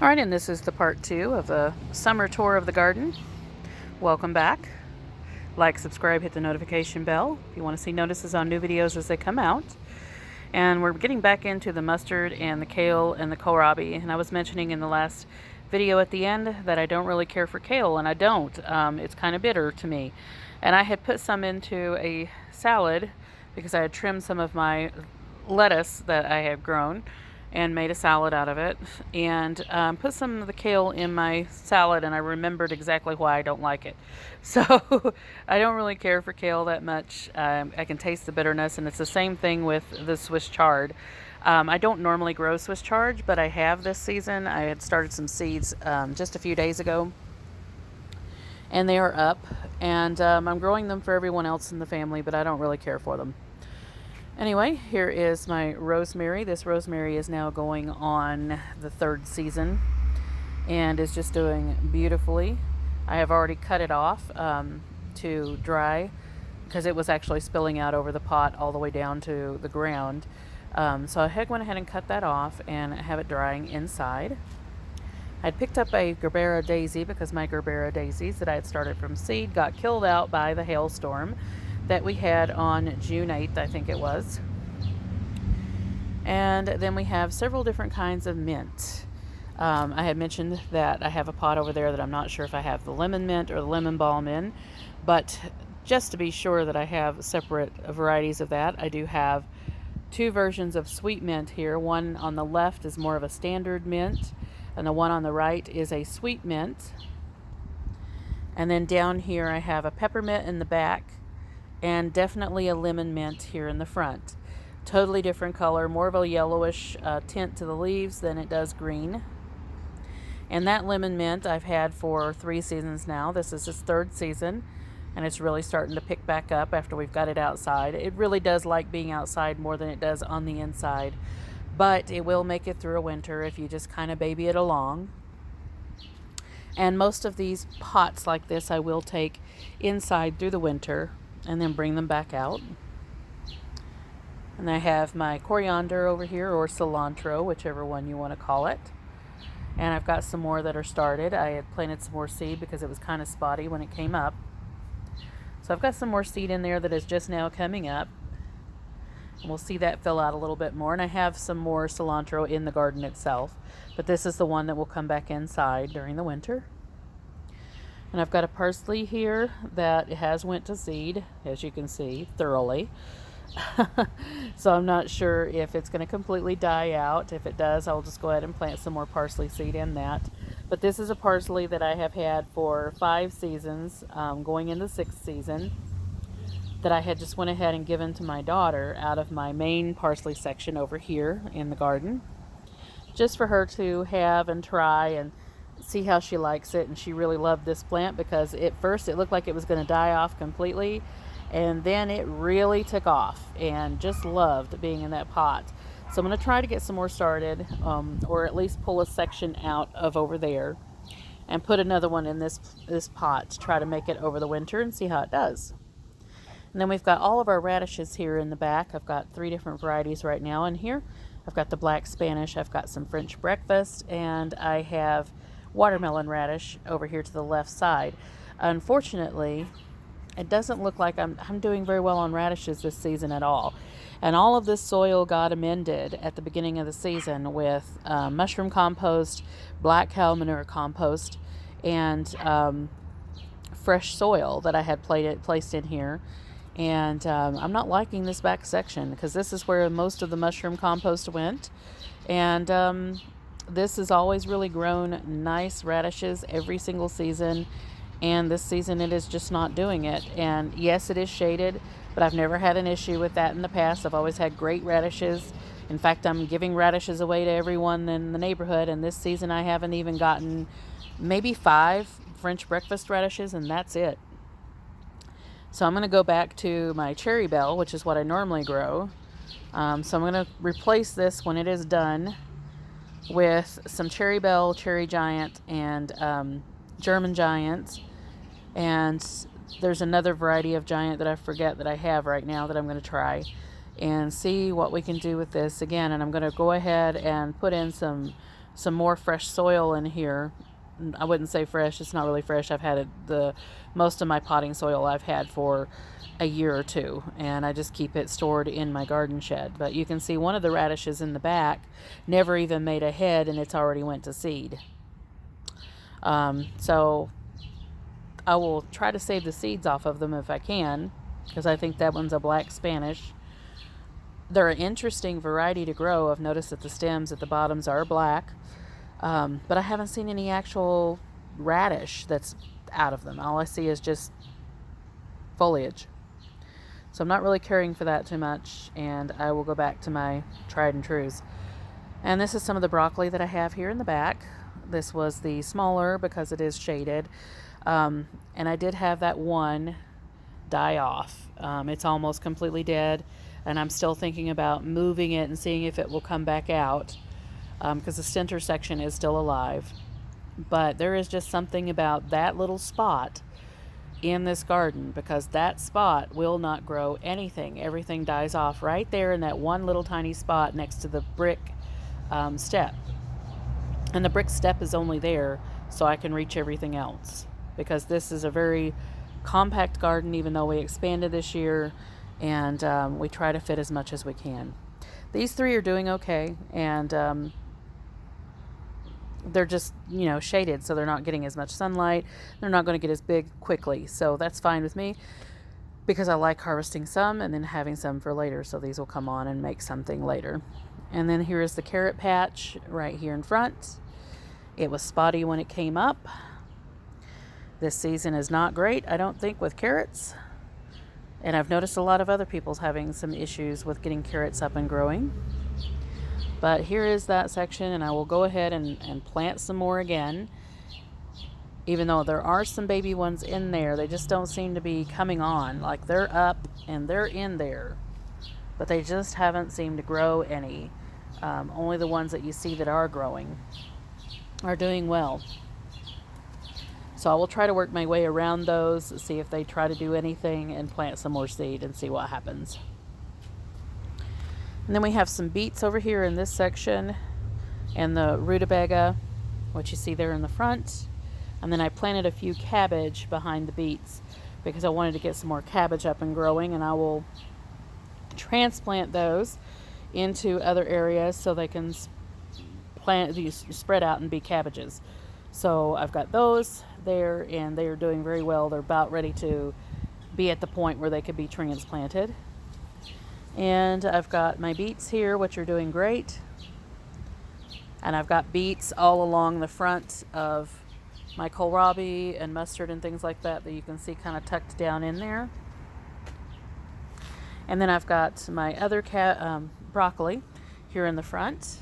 All right, and this is the part 2 of the summer tour of the garden. Welcome back. Like, subscribe, hit the notification bell if you want to see notices on new videos as they come out. And we're getting back into the mustard and the kale and the kohlrabi. And I was mentioning in the last video at the end that I don't really care for kale, and I don't. It's kind of bitter to me. And I had put some into a salad because I had trimmed some of my lettuce that I had grown and made a salad out of it, and put some of the kale in my salad, and I remembered exactly why I don't like it. So I don't really care for kale that much. I can taste the bitterness, and it's the same thing with the Swiss chard. I don't normally grow Swiss chard, but I have this season. I had started some seeds just a few days ago, and they are up, and I'm growing them for everyone else in the family, but I don't really care for them. Anyway, here is my rosemary. This rosemary is now going on the 3rd season and is just doing beautifully. I have already cut it off to dry because it was actually spilling out over the pot all the way down to the ground. So I went ahead and cut that off and have it drying inside. I had picked up a Gerbera daisy because my Gerbera daisies that I had started from seed got killed out by the hailstorm that we had on June 8th, I think it was. And then we have several different kinds of mint. I had mentioned that I have a pot over there that I'm not sure if I have the lemon mint or the lemon balm in, but just to be sure that I have separate varieties of that, I do have 2 versions of sweet mint here. One on the left is more of a standard mint, and the one on the right is a sweet mint. And then down here I have a peppermint in the back, and definitely a lemon mint here in the front. Totally different color, more of a yellowish tint to the leaves than it does green. And that lemon mint I've had for 3 seasons now. This is its 3rd season, and it's really starting to pick back up after we've got it outside. It really does like being outside more than it does on the inside, but it will make it through a winter if you just kind of baby it along. And most of these pots like this I will take inside through the winter and then bring them back out. And I have my coriander over here, or cilantro, whichever one you want to call it. And I've got some more that are started. I had planted some more seed because it was kind of spotty when it came up. So I've got some more seed in there that is just now coming up. And we'll see that fill out a little bit more. And I have some more cilantro in the garden itself, but this is the one that will come back inside during the winter. And I've got a parsley here that has went to seed, as you can see, thoroughly. So I'm not sure if it's going to completely die out. If it does, I'll just go ahead and plant some more parsley seed in that. But this is a parsley that I have had for 5 seasons, going into 6th season, that I had just went ahead and given to my daughter out of my main parsley section over here in the garden, just for her to have and try and see how she likes it. And she really loved this plant because at first it looked like it was going to die off completely, and then it really took off and just loved being in that pot. So I'm going to try to get some more started, or at least pull a section out of over there and put another one in this pot to try to make it over the winter and see how it does. And then we've got all of our radishes here in the back. I've got 3 different varieties right now in here. I've got the black Spanish, I've got some French breakfast, and I have watermelon radish over here to the left side. Unfortunately, it doesn't look like I'm doing very well on radishes this season at all. And all of this soil got amended at the beginning of the season with mushroom compost, black cow manure compost, and fresh soil that I had placed in here. And I'm not liking this back section because this is where most of the mushroom compost went. And this has always really grown nice radishes every single season, and this season it is just not doing it. And yes, it is shaded, but I've never had an issue with that in the past. I've always had great radishes. In fact, I'm giving radishes away to everyone in the neighborhood, and this season I haven't even gotten maybe 5 French breakfast radishes, and that's it. So I'm going to go back to my cherry bell, which is what I normally grow. So I'm going to replace this when it is done with some cherry bell, cherry giant, and German giant. And there's another variety of giant that I forget that I have right now that I'm going to try and see what we can do with this again. And I'm going to go ahead and put in some some more fresh soil in here. I wouldn't say fresh, it's not really fresh. I've had it, most of my potting soil I've had for a year or two, and I just keep it stored in my garden shed. But you can see one of the radishes in the back never even made a head, and it's already went to seed. So I will try to save the seeds off of them if I can, because I think that one's a black Spanish. They're an interesting variety to grow. I've noticed that the stems at the bottoms are black, but I haven't seen any actual radish that's out of them. All I see is just foliage. So I'm not really caring for that too much, and I will go back to my tried and trues. And this is some of the broccoli that I have here in the back. This was the smaller because it is shaded. And I did have that one die off. It's almost completely dead, and I'm still thinking about moving it and seeing if it will come back out, because the center section is still alive. But there is just something about that little spot in this garden, because that spot will not grow anything. Everything dies off right there in that one little tiny spot next to the brick step. And the brick step is only there so I can reach everything else, because this is a very compact garden, even though we expanded this year, and we try to fit as much as we can. These three are doing okay, and they're just, shaded, so they're not getting as much sunlight. They're not going to get as big quickly, so that's fine with me, because I like harvesting some and then having some for later, so these will come on and make something later. And then here is the carrot patch right here in front. It was spotty when it came up. This season is not great, I don't think, with carrots. And I've noticed a lot of other people's having some issues with getting carrots up and growing. But here is that section, and I will go ahead and plant some more again. Even though there are some baby ones in there, they just don't seem to be coming on. Like, they're up and they're in there, but they just haven't seemed to grow any. Only the ones that you see that are growing are doing well. So I will try to work my way around those, see if they try to do anything, and plant some more seed and see what happens. And then we have some beets over here in this section, and the rutabaga, which you see there in the front. And then I planted a few cabbage behind the beets because I wanted to get some more cabbage up and growing, and I will transplant those into other areas so they can spread out and be cabbages. So I've got those there, and they are doing very well. They're about ready to be at the point where they could be transplanted. And I've got my beets here, which are doing great. And I've got beets all along the front of my kohlrabi and mustard and things like that you can see kind of tucked down in there. And then I've got my other broccoli here in the front,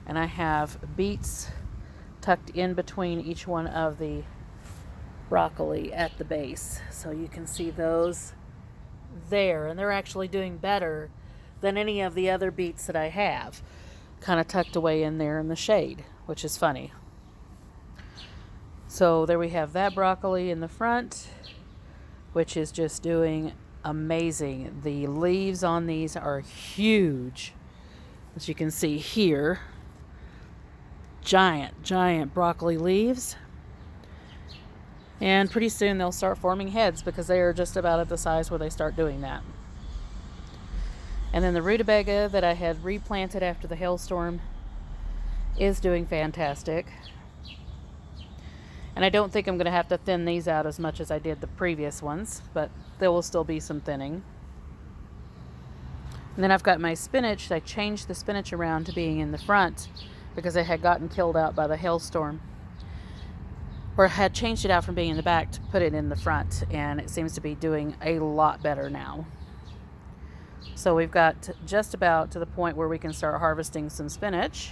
and I have beets tucked in between each one of the broccoli at the base. So you can see those there, and they're actually doing better than any of the other beets that I have, kind of tucked away in there in the shade, which is funny. So there we have that broccoli in the front, which is just doing amazing. The leaves on these are huge, as you can see here. Giant broccoli leaves. And pretty soon they'll start forming heads, because they are just about at the size where they start doing that. And then the rutabaga that I had replanted after the hailstorm is doing fantastic. And I don't think I'm going to have to thin these out as much as I did the previous ones, but there will still be some thinning. And then I've got my spinach. I changed the spinach around to being in the front because it had gotten killed out by the hailstorm. Or had changed it out from being in the back to put it in the front, and it seems to be doing a lot better now. So we've got just about to the point where we can start harvesting some spinach.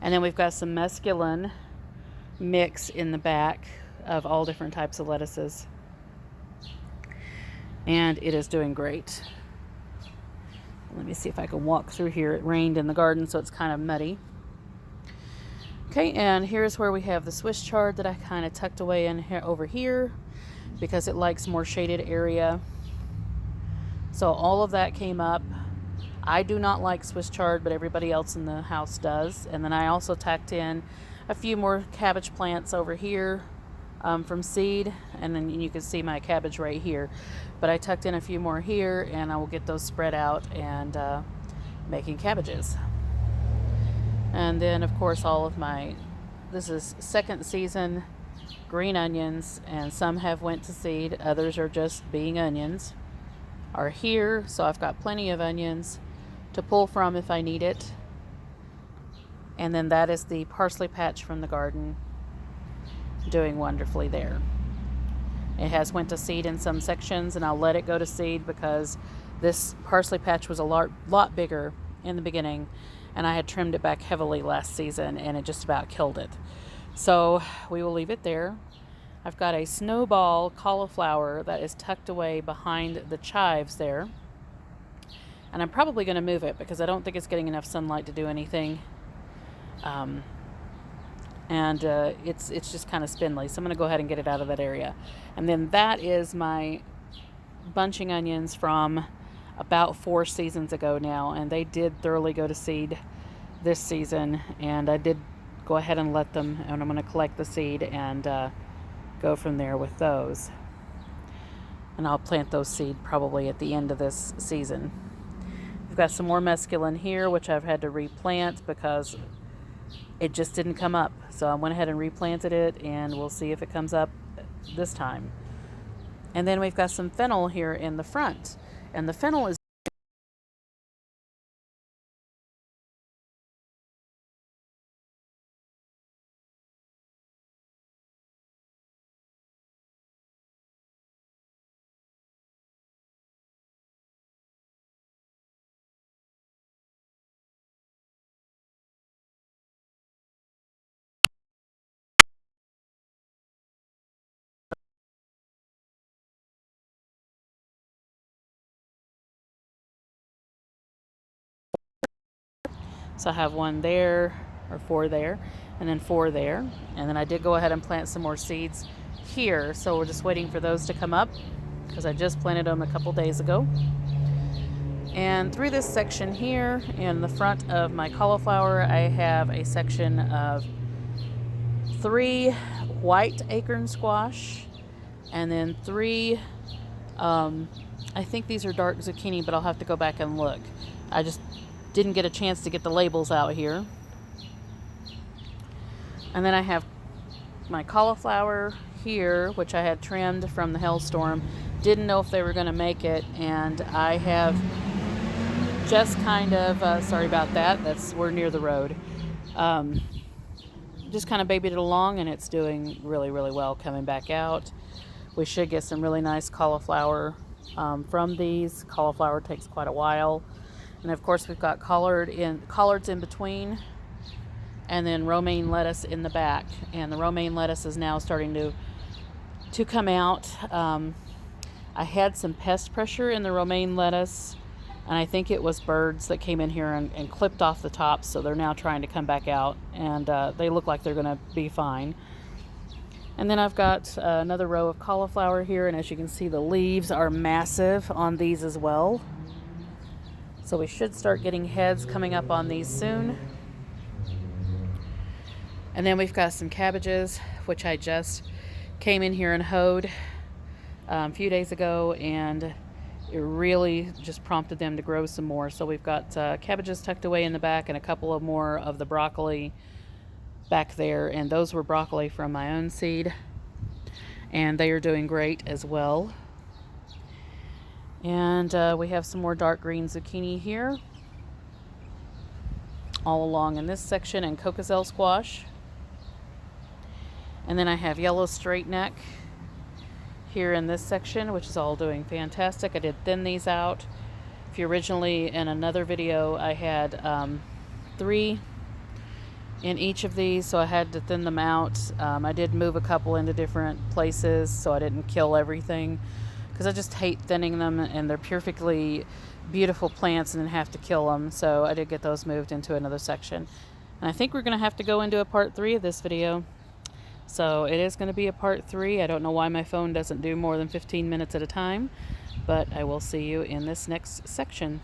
And then we've got some mesclun mix in the back of all different types of lettuces. And it is doing great. Let me see if I can walk through here. It rained in the garden, so it's kind of muddy. Okay, and here's where we have the Swiss chard that I kind of tucked away in here, over here, because it likes more shaded area. So all of that came up. I do not like Swiss chard, but everybody else in the house does. And then I also tacked in a few more cabbage plants over here from seed, and then you can see my cabbage right here. But I tucked in a few more here, and I will get those spread out and making cabbages. And then, of course, all of my, this is second season green onions, and some have went to seed, others are just being onions, are here. So I've got plenty of onions to pull from if I need it. And then that is the parsley patch from the garden, doing wonderfully there. It has went to seed in some sections, and I'll let it go to seed because this parsley patch was a lot bigger in the beginning, and I had trimmed it back heavily last season, and it just about killed it. So we will leave it there. I've got a snowball cauliflower that is tucked away behind the chives there, and I'm probably going to move it because I don't think it's getting enough sunlight to do anything. It's just kind of spindly, so I'm going to go ahead and get it out of that area. And then that is my bunching onions from about 4 seasons ago now, and they did thoroughly go to seed this season, and I did go ahead and let them, and I'm going to collect the seed and go from there with those. And I'll plant those seed probably at the end of this season. We've got some more mesclun here, which I've had to replant because it just didn't come up. So I went ahead and replanted it, and we'll see if it comes up this time. And then we've got some fennel here in the front, and the fennel is so I have 1 there, or 4 there, and then 4 there. And then I did go ahead and plant some more seeds here. So we're just waiting for those to come up because I just planted them a couple days ago. And through this section here in the front of my cauliflower, I have a section of 3 white acorn squash, and then 3, I think these are dark zucchini, but I'll have to go back and look. I just didn't get a chance to get the labels out here. And then I have my cauliflower here, which I had trimmed from the hailstorm. Didn't know if they were going to make it, and I have just kind of, sorry about that, we're near the road. Just kind of babied it along, and it's doing really, really well coming back out. We should get some really nice cauliflower from these. Cauliflower takes quite a while. And of course we've got collards in between, and then romaine lettuce in the back. And the romaine lettuce is now starting to come out. I had some pest pressure in the romaine lettuce, and I think it was birds that came in here and clipped off the tops, so they're now trying to come back out, and they look like they're going to be fine. And then I've got another row of cauliflower here, and as you can see, the leaves are massive on these as well. So we should start getting heads coming up on these soon. And then we've got some cabbages, which I just came in here and hoed a few days ago, and it really just prompted them to grow some more. So we've got cabbages tucked away in the back, and a couple of more of the broccoli back there, and those were broccoli from my own seed, and they are doing great as well. And we have some more dark green zucchini here all along in this section, and cocoselle squash. And then I have yellow straight neck here in this section, which is all doing fantastic. I did thin these out. If you originally, in another video, I had 3 in each of these, so I had to thin them out. I did move a couple into different places so I didn't kill everything, because I just hate thinning them, and they're perfectly beautiful plants and then have to kill them. So I did get those moved into another section. And I think we're going to have to go into a part 3 of this video. So it is going to be a part 3. I don't know why my phone doesn't do more than 15 minutes at a time, but I will see you in this next section.